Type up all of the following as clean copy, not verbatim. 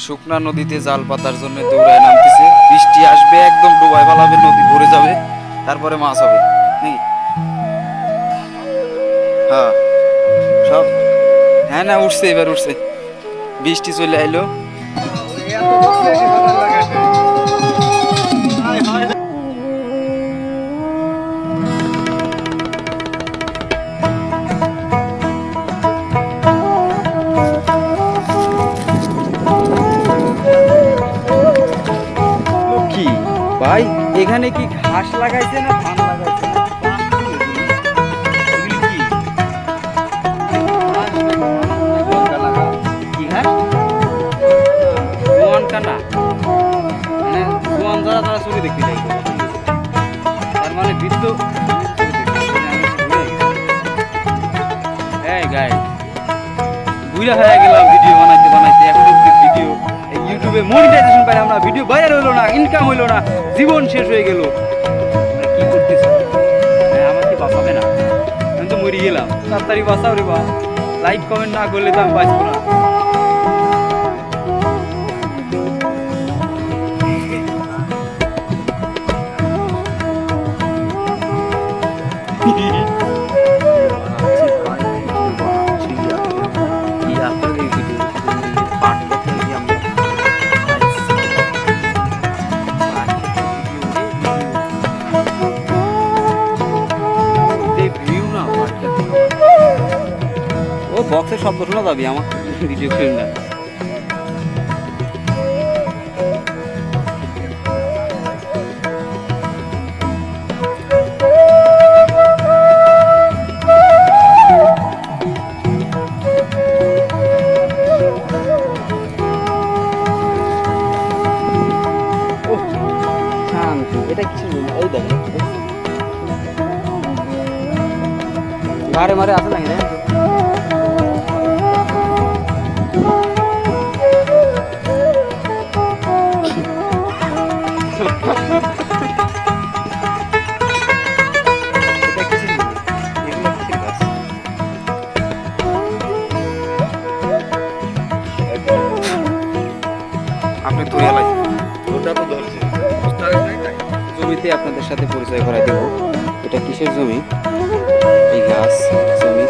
শুকনা নদীতে জাল পাতার জন্য দৌড়ায় নামতেছে। বৃষ্টি আসবে, একদম ডুবাই ফেলাবে, নদী ভরে যাবে, তারপরে মাছ হবে নাকি? হ্যাঁ সব, হ্যাঁ না উঠছে, এবার উঠছে, বৃষ্টি চলে আইলো। কি ভাই, এখানে কি ঘাস লাগাইছে না ধান লাগাইছে না? কি ঘাস? জোয়ান কানা, মানে জোয়ান যারা তারা চোখে দেখতে চাই, তার মানে বৃদ্ধ। এই গাই বুঝা হয়ে গেলাম ভিডিও বানাইতে বানাইতে, এখন অব্দি ভিডিও ইউটিউবে মনিটাইজেশন পাইলাম না, ভিডিও ভাইরাল হইলো না, ইনকাম হইলো না, জীবন শেষ হয়ে গেল। কি করতেছি? আমার কি বাঁচাবে না? আমি তো মরে গেলাম, তাড়াতাড়ি বাঁচাও রে বা। লাইক কমেন্ট না করলে তো আমি বাঁচবো না। ও বক্সের শব্দ শোনা যাবি আমার ভিডিও ফিল্ম না। এটা কিছু এই দেখেন মারে মারে আসে নাকি? আপনি ধরে লাগছে, ওটা তো ধরছে। জমিতে আপনাদের সাথে পরিচয় করাই দেব। এটা কিসের জমি? এই গাছ জমি।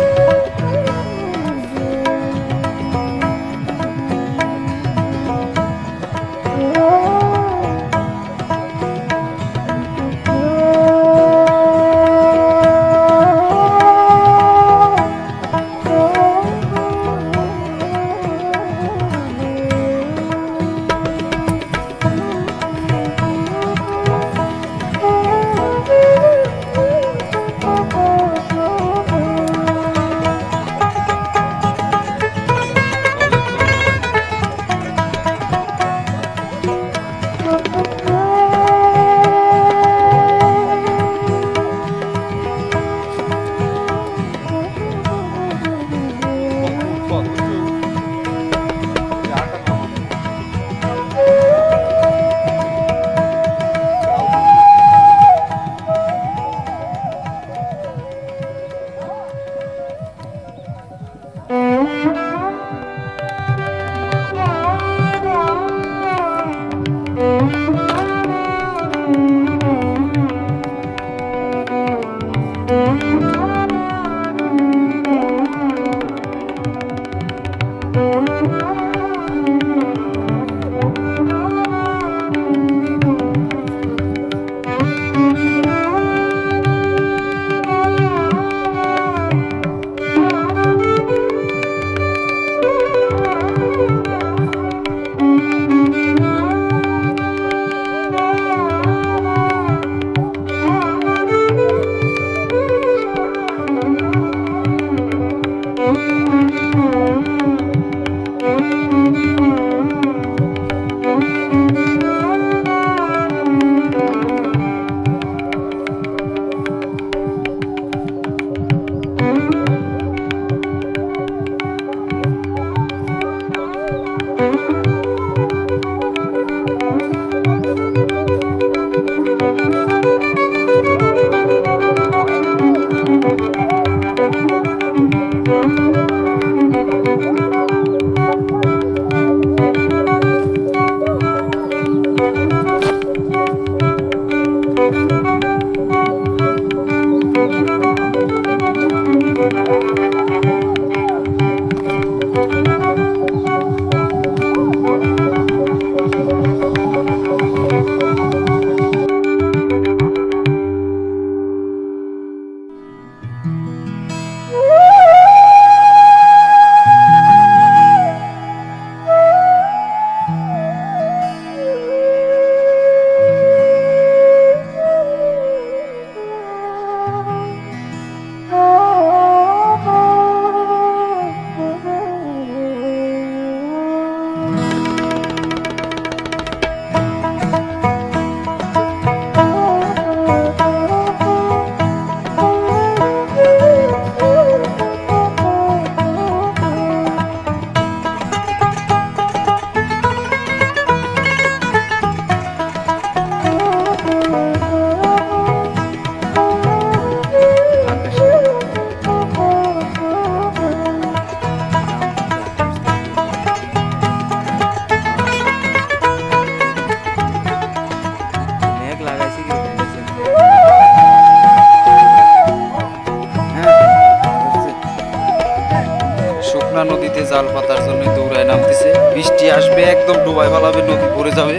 বৃষ্টি আসবে একদম ডুবাই ফেলাবে, নদী ভরে যাবে,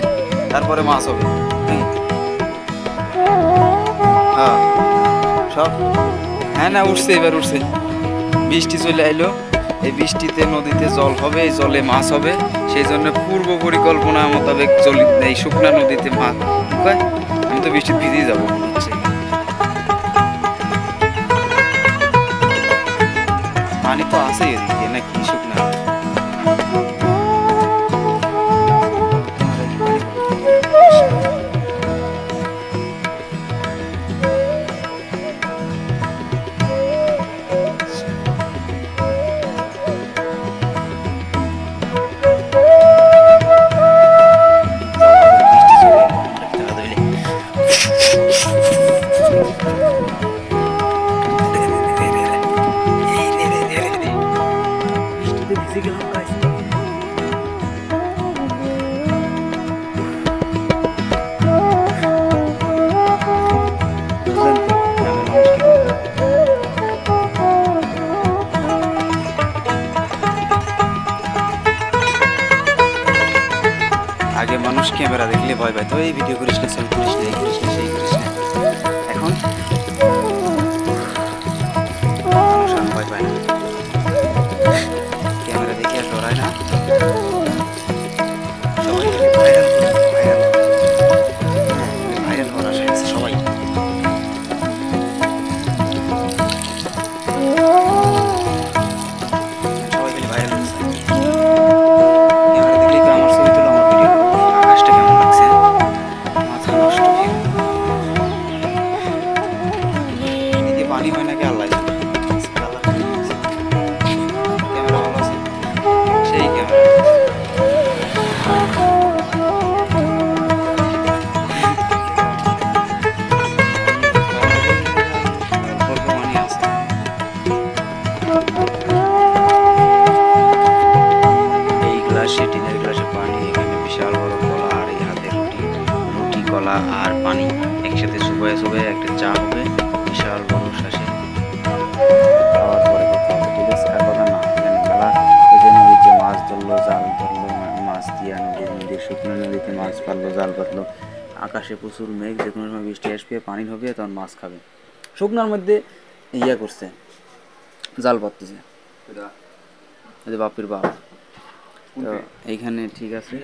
তারপরে মাছ হবে। হ্যাঁ সব হ্যাঁ না উঠছে, এবার উঠছে, বৃষ্টি চলে আইলো, এই বৃষ্টিতে নদীতে জল হবে, এই জলে মাছ হবে। সেই জন্য পূর্ব পরিকল্পনা মোতাবেক এই শুকনা নদীতে মাছ ঢুকায়। আমি তো বৃষ্টি ভিজেই যাবো মনে হচ্ছে। পানি তো আছে এদিকে নাকি শুকনা? আগে মানুষ ক্যামেরা দেখলে ভয় পাইতো, এই ভিডিও করিস না, ছবি করিস না, এই করিস না, সেই করিস না। এখন মানুষ আর ভয় পায় না, ক্যামেরা দেখে আর ডরায় না। সবাই ভাইরাল ভাইরাল ভাইরাল হওয়ার আশায় আছে সবাই। সবাই খালি ভাইরাল হচ্ছে। ক্যামেরা দেখলেই তো আমার ছবি তোলা, আমার ভিডিও। আকাশটা কেমন লাগছে, মাথা নষ্ট। এদিকে পানি হয় নাকি আল্লাহ জানে। ক্যামেরা ভালো আছে, সেই ক্যামেরা। এই গ্লাসে, টিনের গ্লাসে পানি, এখানে বিশাল বড় কলা, আর এই হাতে রুটি, রুটি কলা আর পানি একসাথে চুবাই চুবাই একটা চা হবে বিশাল বড় শ্বাসে। খাওয়ার পরে কথা হবে, ঠিক আছে? আর কথা না, এখানে মেলা ওই যে নদীতে মাছ ধরলো, জাল ধরলো, মাছ দিয়া নদীর শুকনো নদীতে মাছ পারলো, জাল পাতলো। আকাশে প্রচুর মেঘ, যে কোনো সময় বৃষ্টি আসবে, পানি হবে, তখন মাছ খাবে। শুকনার মধ্যে ইয়া করছে, জাল পাততেছে, বাপির বাপ। তো এইখানে ঠিক আছে।